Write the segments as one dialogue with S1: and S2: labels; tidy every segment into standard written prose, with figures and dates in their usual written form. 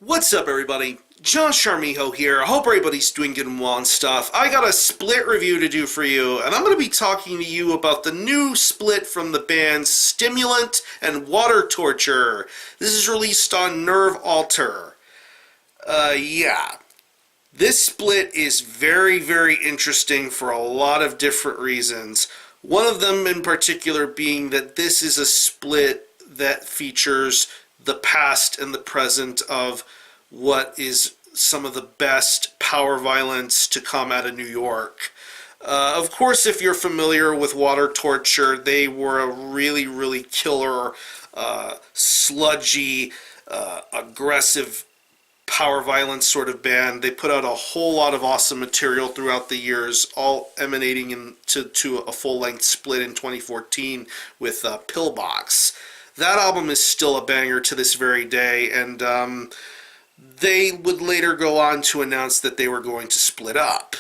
S1: What's up, everybody? Josh Armijo here. I hope everybody's doing good and well and stuff. I got a split review to do for you, and I'm going to be talking to you about the new split from the bands Stimulant and Water Torture. This is released on Nerve Alter. Yeah. This split is very, very interesting for a lot of different reasons. One of them in particular being that this is a split that features the past and the present of what is some of the best power violence to come out of New York. Of course, if you're familiar with Water Torture, they were a really, really killer, sludgy, aggressive power violence sort of band. They put out a whole lot of awesome material throughout the years, all emanating to a full-length split in 2014 with Pillbox. That album is still a banger to this very day, and they would later go on to announce that they were going to split up.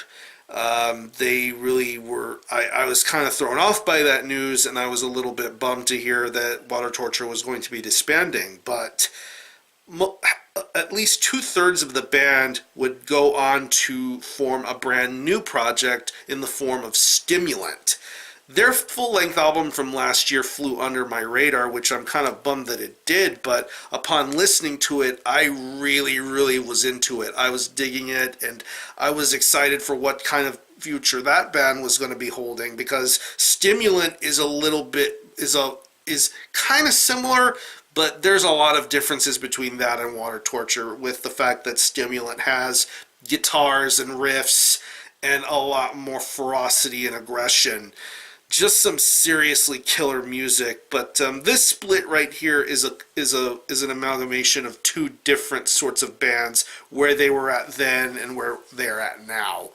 S1: They really were. I was kind of thrown off by that news, and I was a little bit bummed to hear that Water Torture was going to be disbanding, but at least 2/3 of the band would go on to form a brand new project in the form of Stimulant. Their full-length album from last year flew under my radar, which I'm kind of bummed that it did, but upon listening to it, I really, really was into it. I was digging it, and I was excited for what kind of future that band was going to be holding, because Stimulant is is kind of similar, but there's a lot of differences between that and Water Torture, with the fact that Stimulant has guitars and riffs and a lot more ferocity and aggression. Just some seriously killer music, but this split right here is an amalgamation of two different sorts of bands, where they were at then and where they're at now.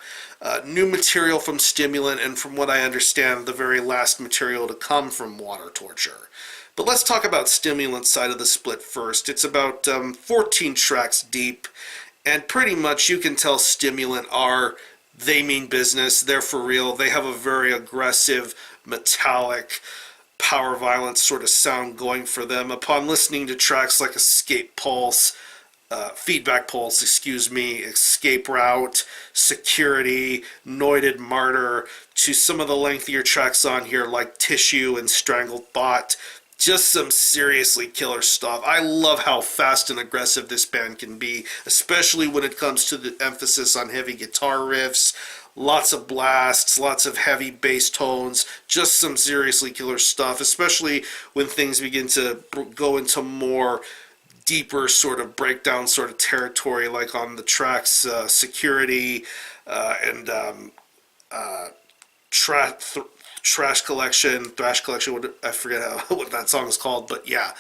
S1: New material from Stimulant, and from what I understand, the very last material to come from Water Torture. But let's talk about Stimulant's side of the split first. It's about 14 tracks deep, and pretty much you can tell Stimulant they mean business. They're for real. They have a very aggressive, metallic, power violence sort of sound going for them. Upon listening to tracks like Feedback Pulse, Escape Route, Security, Noited Martyr, to some of the lengthier tracks on here like Tissue and Strangled Thought, just some seriously killer stuff. I love how fast and aggressive this band can be, especially when it comes to the emphasis on heavy guitar riffs, lots of blasts, lots of heavy bass tones, just some seriously killer stuff, especially when things begin to go into more deeper sort of breakdown sort of territory, like on the tracks Security and Thrash Collection, I forget what that song is called, but yeah,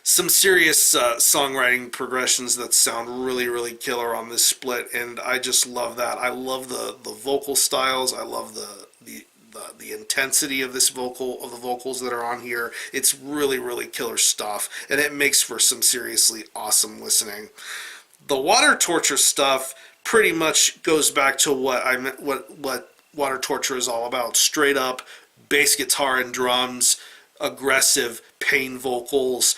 S1: some serious songwriting progressions that sound really, really killer on this split, and I just love that. I love the vocal styles. I love the intensity of the vocals that are on here. It's really, really killer stuff, and it makes for some seriously awesome listening. The Water Torture stuff pretty much goes back to what Water Torture is all about. Straight up bass guitar and drums, aggressive pain vocals.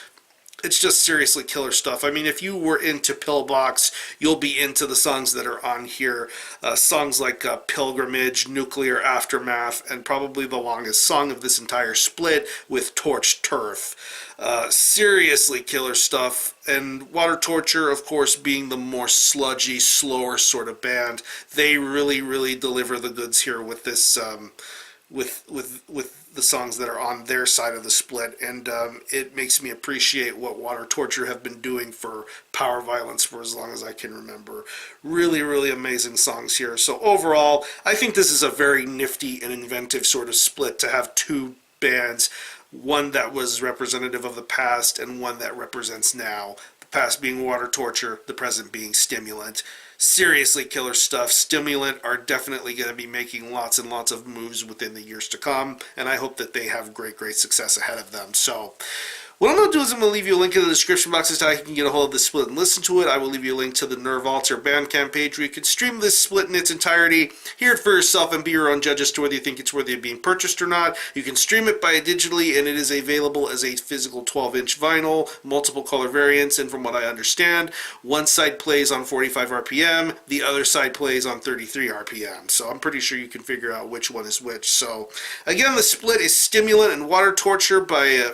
S1: It's just seriously killer stuff. I mean, if you were into Pillbox, you'll be into the songs that are on here. Songs like Pilgrimage, Nuclear Aftermath, and probably the longest song of this entire split with Torched Turf. Seriously killer stuff. And Water Torture, of course, being the more sludgy, slower sort of band, they really, really deliver the goods here with this, with the songs that are on their side of the split, and it makes me appreciate what Water Torture have been doing for power violence for as long as I can remember. Really, really amazing songs here. So overall, I think this is a very nifty and inventive sort of split to have two bands, one that was representative of the past and one that represents now. The past being Water Torture, the present being Stimulant. Seriously killer stuff. Stimulant are definitely going to be making lots and lots of moves within the years to come, and I hope that they have great, great success ahead of them. So, What I'm going to do is I'm going to leave you a link in the description box as to how you can get a hold of this split and listen to it. I will leave you a link to the Nerve Alter Bandcamp page where you can stream this split in its entirety, hear it for yourself, and be your own judge as to whether you think it's worthy of being purchased or not. You can stream it by digitally, and it is available as a physical 12-inch vinyl, multiple color variants, and from what I understand, one side plays on 45 RPM, the other side plays on 33 RPM. So I'm pretty sure you can figure out which one is which. So again, the split is Stimulant and Water Torture by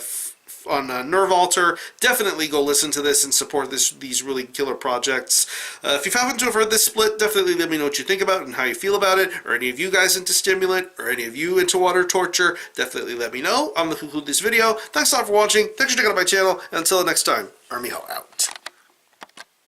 S1: on Nerve Alter. Definitely go listen to this and support these really killer projects. If you happen to have heard this split, definitely let me know what you think about it and how you feel about it, or any of you guys into Stimulant, or any of you into Water Torture. Definitely let me know. I'm going to conclude this video. Thanks a lot for watching. Thanks for checking out my channel, and until next time, Army Hell out.